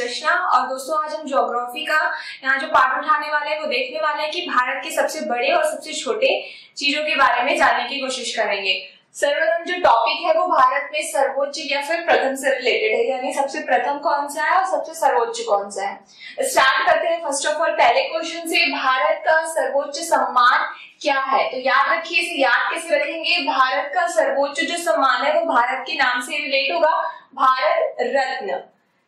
रचना। और दोस्तों आज हम ज्योग्राफी का यहाँ जो पाठ उठाने वाले हैं वो देखने वाले हैं कि भारत के सबसे बड़े और सबसे छोटे चीजों के बारे में जानने की कोशिश करेंगे। सर्वप्रथम जो टॉपिक है वो भारत में सर्वोच्च या फिर प्रथम से रिलेटेड है, यानी सबसे प्रथम कौन सा है और सबसे सर्वोच्च कौन सा है। स्टार्ट करते हैं फर्स्ट ऑफ ऑल पहले क्वेश्चन से, भारत का सर्वोच्च सम्मान क्या है। तो याद रखिए, इसे याद कैसे रखेंगे, भारत का सर्वोच्च जो सम्मान है वो भारत के नाम से रिलेट होगा, भारत रत्न।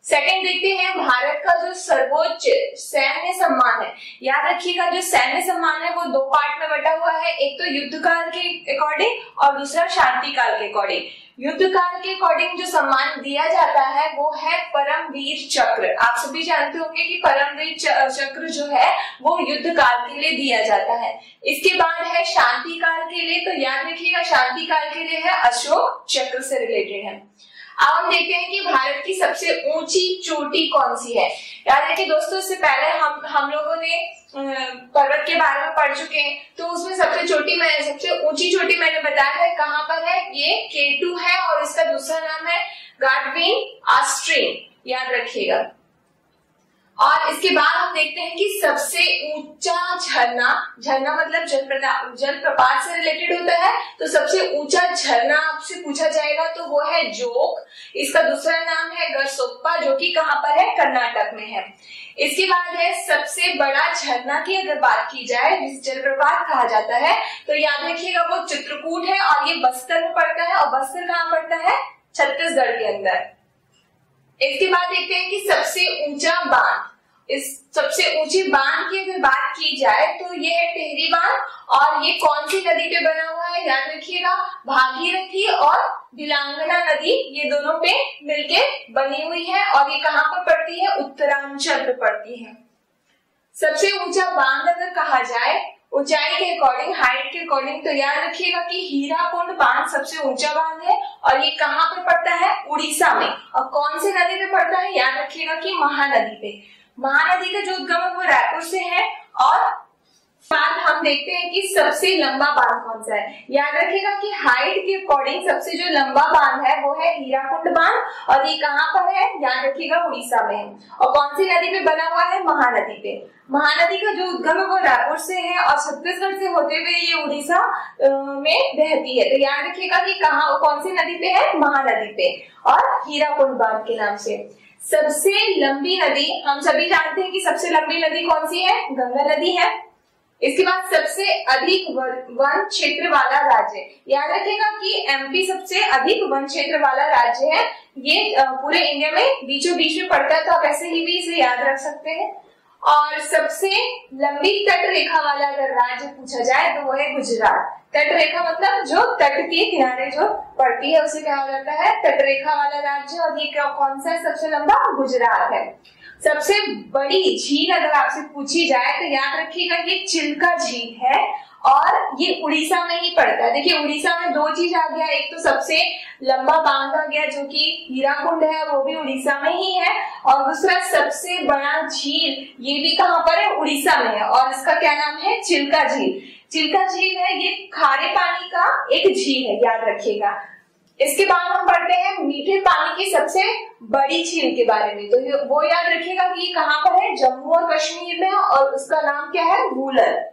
सेकंड देखते हैं, भारत का जो सर्वोच्च सैन्य सम्मान है, याद रखिएगा जो सैन्य सम्मान है वो दो पार्ट में बटा हुआ है, एक तो युद्ध काल के अकॉर्डिंग और दूसरा शांति काल के अकॉर्डिंग। युद्ध काल के अकॉर्डिंग जो सम्मान दिया जाता है वो है परमवीर चक्र। आप सभी जानते होंगे कि परमवीर चक्र जो है वो युद्ध काल के लिए दिया जाता है। इसके बाद है शांति काल के लिए, तो याद रखिएगा शांति काल के लिए है अशोक चक्र से रिलेटेड है। अब हम देखते हैं कि भारत की सबसे ऊंची चोटी कौन सी है। याद रखिए दोस्तों, इससे पहले हम लोगों ने पर्वत के बारे में पढ़ चुके हैं, तो उसमें सबसे ऊंची चोटी मैंने बताया है कहाँ पर है, ये K2 है और इसका दूसरा नाम है गाडविन आस्ट्रीन, याद रखिएगा। और इसके बाद हम देखते हैं कि सबसे ऊंचा झरना मतलब जलप्रपात से रिलेटेड होता है, तो सबसे ऊंचा झरना आपसे पूछा जाएगा तो वो है जोग। इसका दूसरा नाम है गरसोप्पा, जो कि कहाँ पर है, कर्नाटक में है। इसके बाद है सबसे बड़ा झरना की अगर बात की जाए जिस जलप्रपात कहा जाता है, तो याद रखिएगा वो चित्रकूट है और ये बस्तर में पड़ता है। और बस्तर कहाँ पड़ता है, छत्तीसगढ़ के अंदर। इसके बाद देखते हैं कि सबसे ऊंचा बांध, इस सबसे ऊंची बांध की अगर बात की जाए तो ये है टिहरी बांध, और ये कौन सी नदी पे बना हुआ है, याद रखिएगा भागीरथी और बिलांगना नदी, ये दोनों पे मिलके बनी हुई है और ये कहाँ पर पड़ती है, उत्तरांचल पे पड़ती है। सबसे ऊंचा बांध अगर कहा जाए ऊंचाई के अकॉर्डिंग, हाइट के अकॉर्डिंग, तो याद रखिएगा कि हीराकुंड बांध सबसे ऊंचा बांध है और ये कहाँ पे पड़ता है, उड़ीसा में। और कौन सी नदी पे पड़ता है, याद रखिएगा कि महानदी पे। महानदी का जो उद्गम है वो रायपुर से है। और बाद हम देखते हैं कि सबसे लंबा बांध कौन सा है। याद रखिएगा कि हाइट के अकॉर्डिंग सबसे जो लंबा बांध है वो है हीराकुंड बांध, और ये कहाँ पर है, याद रखिएगा उड़ीसा में है। और कौन सी नदी पे बना हुआ है, महानदी पे। महानदी का जो उद्गम है वो रायपुर से है और छत्तीसगढ़ से होते हुए ये उड़ीसा में बहती है। तो याद रखिएगा कि कहाँ कौन सी नदी पे है, महानदी पे और हीराकुंड बांध के नाम से। सबसे लंबी नदी, हम सभी जानते हैं कि सबसे लंबी नदी कौन सी है, गंगा नदी है। इसके बाद सबसे अधिक वन क्षेत्र वाला राज्य, याद रखिएगा कि एमपी सबसे अधिक वन क्षेत्र वाला राज्य है। ये पूरे इंडिया में बीचों बीच में पड़ता है, तो आप ऐसे ही भी इसे याद रख सकते हैं। और सबसे लंबी तट रेखा वाला अगर राज्य पूछा जाए तो वो है गुजरात। तट रेखा मतलब जो तट के किनारे जो पड़ती है उसे कहा जाता है तट रेखा वाला राज्य, और ये कौन सा है सबसे लंबा, गुजरात है। सबसे बड़ी झील अगर आपसे पूछी जाए तो याद रखिएगा ये चिल्का झील है और ये उड़ीसा में ही पड़ता है। देखिए उड़ीसा में दो चीज आ गया, एक तो सबसे लंबा बांध आ गया जो कि हीराकुंड है, वो भी उड़ीसा में ही है, और दूसरा सबसे बड़ा झील ये भी कहाँ पर है, उड़ीसा में है, और इसका क्या नाम है, चिल्का झील। चिल्का झील है ये खारे पानी का एक झील है, याद रखिएगा। इसके बाद हम पढ़ते हैं मीठे पानी की सबसे बड़ी झील के बारे में, तो वो याद रखिएगा कि ये कहाँ पर है, जम्मू और कश्मीर में, और उसका नाम क्या है, वूलर।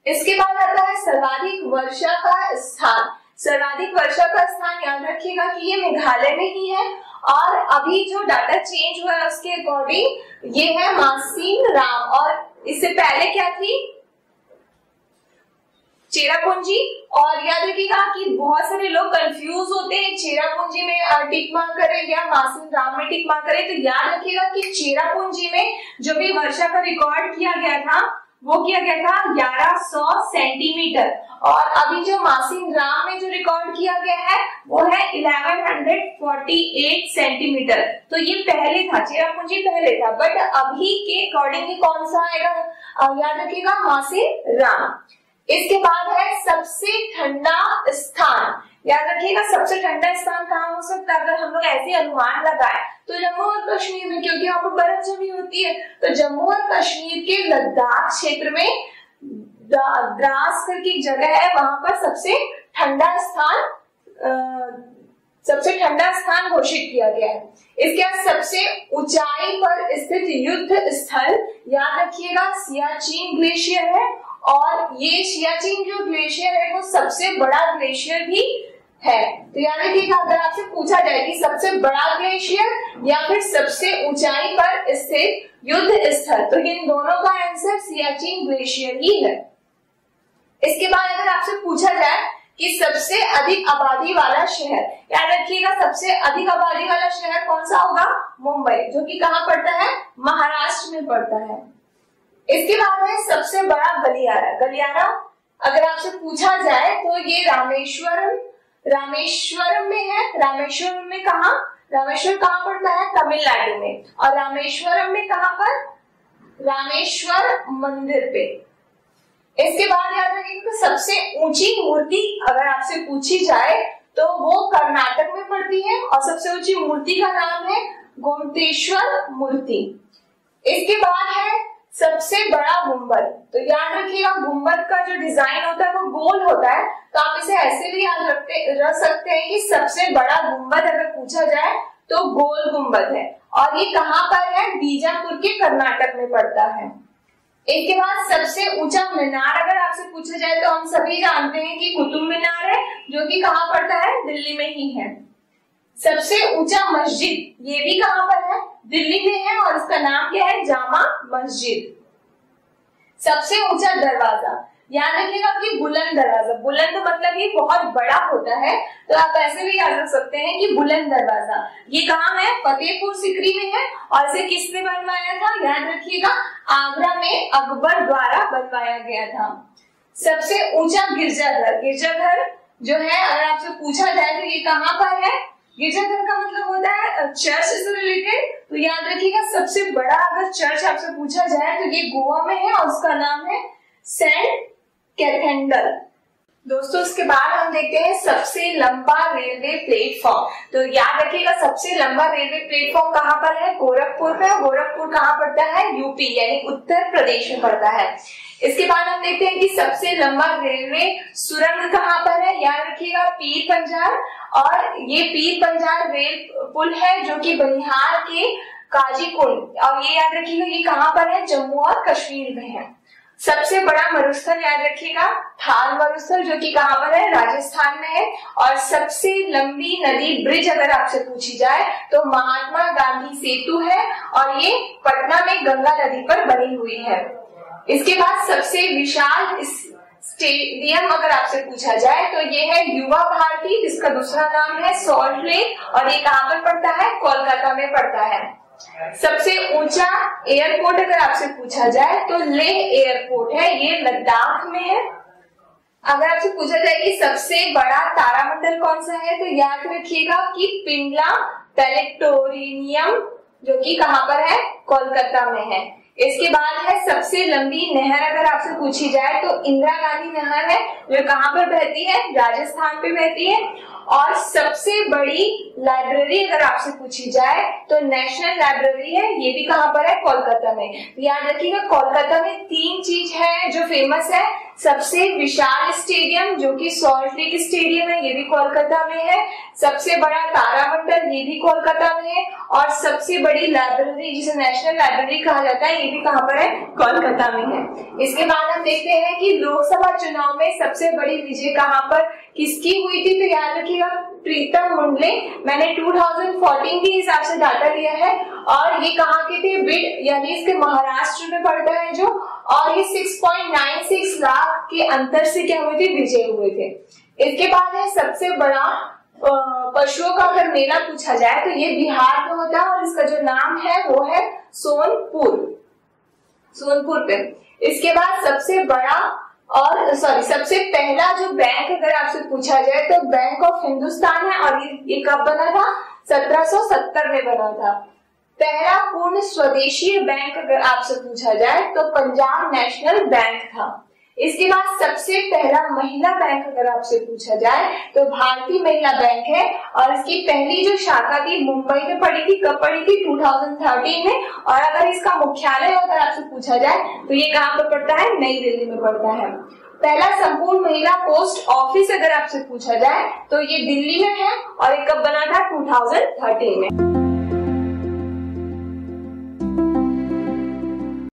इसके बाद आता है सर्वाधिक वर्षा का स्थान। सर्वाधिक वर्षा का स्थान याद रखिएगा कि ये मेघालय में ही है, और अभी जो डाटा चेंज हुआ है उसके अकॉर्डिंग ये है मासिन राम, और इससे पहले क्या थी, चेरापूंजी। और याद रखिएगा कि बहुत सारे लोग कंफ्यूज होते हैं, चेरापूंजी में टिक मार्क करें या मासिन राम में टिक मार्क करें, तो याद रखिएगा कि चेरापूंजी में जो भी वर्षा का रिकॉर्ड किया गया था वो किया गया था 1100 सेंटीमीटर, और अभी जो मासिन राम में जो रिकॉर्ड किया गया है वो है 1148 सेंटीमीटर। तो ये पहले था, चेरापूंजी पहले था, बट अभी के अकॉर्डिंग कौन सा आएगा, याद रखिएगा मासिन राम। इसके बाद है सबसे ठंडा स्थान। याद रखिएगा सबसे ठंडा स्थान कहाँ हो सकता है, अगर हम लोग ऐसे अनुमान लगाए तो जम्मू और कश्मीर में, क्योंकि यहाँ पर बर्फ जमी होती है, तो जम्मू और कश्मीर के लद्दाख क्षेत्र में द्रास करके एक जगह है, वहां पर सबसे ठंडा स्थान सबसे ठंडा स्थान घोषित किया गया है। इसके बाद सबसे ऊंचाई पर स्थित युद्ध स्थल याद रखिएगा सियाचिन ग्लेशियर है, और ये सियाचिन जो ग्लेशियर है वो सबसे बड़ा ग्लेशियर भी है। तो याद रखिएगा अगर आपसे पूछा जाए कि सबसे बड़ा ग्लेशियर या फिर सबसे ऊंचाई पर स्थित युद्ध स्थल, तो इन दोनों का आंसर सियाचिन ग्लेशियर ही है। इसके बाद अगर आपसे पूछा जाए कि सबसे अधिक आबादी वाला शहर, याद रखिएगा सबसे अधिक आबादी वाला शहर कौन सा होगा, मुंबई, जो कि कहाँ पड़ता है, महाराष्ट्र में पड़ता है। इसके बाद है सबसे बड़ा गलियारा। गलियारा अगर आपसे पूछा जाए तो ये रामेश्वरम में है। रामेश्वरम में कहा, रामेश्वर कहाँ पड़ता है, तमिलनाडु में, और रामेश्वरम में कहाँ पर, रामेश्वर मंदिर पे। इसके बाद याद रखिएगा सबसे ऊंची मूर्ति अगर आपसे पूछी जाए तो वो कर्नाटक में पड़ती है, और सबसे ऊंची मूर्ति का नाम है गोमतेश्वर मूर्ति। इसके बाद है सबसे बड़ा गुंबद। तो याद रखिएगा गुंबद का जो डिजाइन होता है वो गोल होता है, तो आप इसे ऐसे भी याद रख सकते हैं कि सबसे बड़ा गुंबद अगर पूछा जाए तो गोल गुंबद है, और ये कहाँ पर है, बीजापुर के कर्नाटक में पड़ता है। इसके बाद सबसे ऊंचा मीनार अगर आपसे पूछा जाए तो हम सभी जानते हैं कि कुतुब मीनार है, जो कि कहाँ पड़ता है, दिल्ली में ही है। सबसे ऊंचा मस्जिद ये भी कहाँ पर है, दिल्ली में है, और इसका नाम क्या है, जामा मस्जिद। सबसे ऊंचा दरवाजा याद रखिएगा कि बुलंद दरवाजा, बुलंद मतलब ये बहुत बड़ा होता है, तो आप ऐसे भी याद रख सकते हैं कि बुलंद दरवाजा ये कहाँ है, फतेहपुर सीकरी में है, और इसे किसने बनवाया था, याद रखिएगा आगरा में अकबर द्वारा बनवाया गया था। सबसे ऊंचा गिरजाघर, गिरजाघर जो है अगर आपसे पूछा जाए तो ये कहाँ पर है, गिरजाघर का मतलब होता है चर्च से रिलेटेड, तो याद रखिएगा सबसे बड़ा अगर चर्च आपसे पूछा जाए तो ये गोवा में है, और उसका नाम है सेंट कैथेड्रल। दोस्तों इसके बाद हम देखते हैं सबसे लंबा रेलवे प्लेटफॉर्म। तो याद रखिएगा सबसे लंबा रेलवे प्लेटफॉर्म कहाँ पर है, गोरखपुर में, और गोरखपुर कहाँ पड़ता है, यूपी यानी उत्तर प्रदेश में पड़ता है। इसके बाद हम देखते हैं कि सबसे लंबा रेलवे सुरंग कहाँ पर है, याद रखिएगा पीर पंजाल, और ये पीर पंजाल रेल पुल है जो कि बिहार के काजीकुंड, और ये याद रखिएगा ये कहाँ पर है, जम्मू और कश्मीर में है। सबसे बड़ा मरुस्थल याद रखिएगा थार मरुस्थल, जो कि कहाँ पर है, राजस्थान में है। और सबसे लंबी नदी ब्रिज अगर आपसे पूछी जाए तो महात्मा गांधी सेतु है, और ये पटना में गंगा नदी पर बनी हुई है। इसके बाद सबसे विशाल स्टेडियम अगर आपसे पूछा जाए तो ये है युवा भारती, जिसका दूसरा नाम है सॉल्ट लेक, और ये कहाँ पर पड़ता है, कोलकाता में पड़ता है। सबसे ऊंचा एयरपोर्ट अगर आपसे पूछा जाए तो लेह एयरपोर्ट है, ये लद्दाख में है। अगर आपसे पूछा जाए कि सबसे बड़ा तारामंडल कौन सा है तो याद रखिएगा कि पिंगला प्लैनेटोरियम, जो कि कहाँ पर है, कोलकाता में है। इसके बाद है सबसे लंबी नहर अगर आपसे पूछी जाए तो इंदिरा गांधी नहर है, जो कहाँ पर बहती है, राजस्थान पे बहती है। और सबसे बड़ी लाइब्रेरी अगर आपसे पूछी जाए तो नेशनल लाइब्रेरी है, ये भी कहाँ पर है, कोलकाता में। याद रखिएगा कोलकाता में 3 चीज है जो फेमस है, सबसे विशाल स्टेडियम जो कि सॉल्ट लेक स्टेडियम है, ये भी कोलकाता में है। सबसे बड़ा तारामंडल ये भी कोलकाता में है, और सबसे बड़ी लाइब्रेरी जिसे नेशनल लाइब्रेरी कहा जाता है, ये भी कहाँ पर है, कोलकाता में है। इसके बाद हम देखते हैं कि लोकसभा चुनाव में सबसे बड़ी विजय कहाँ पर किसकी हुई थी, तो याद रखिएगा प्रीतम मुंडे। मैंने 2014 के हिसाब से डाटा लिया है, और ये कहाँ के थे, बिड यानी इसके महाराष्ट्र में पड़ता है जो, और ये 6.96 लाख के अंतर से क्या हुए थे, विजय हुए थे। इसके बाद है सबसे बड़ा पशुओं का अगर मेला पूछा जाए तो ये बिहार में होता है, और इसका जो नाम है वो है सोनपुर पे। इसके बाद सबसे बड़ा और सबसे पहला जो बैंक अगर आपसे पूछा जाए तो बैंक ऑफ हिंदुस्तान है, और ये कब बना था, 1770 में बना था। पहला पूर्ण स्वदेशी बैंक अगर आपसे पूछा जाए तो पंजाब नेशनल बैंक था। इसके बाद सबसे पहला महिला बैंक अगर आपसे पूछा जाए तो भारतीय महिला बैंक है, और इसकी पहली जो शाखा थी मुंबई में पड़ी थी, कब पड़ी थी, 2013 में। और अगर इसका मुख्यालय अगर आपसे पूछा जाए तो ये कहाँ पर पड़ता है, नई दिल्ली में पड़ता है। पहला संपूर्ण महिला पोस्ट ऑफिस अगर आपसे पूछा जाए तो ये दिल्ली में है और ये कब बना था? 2013 में।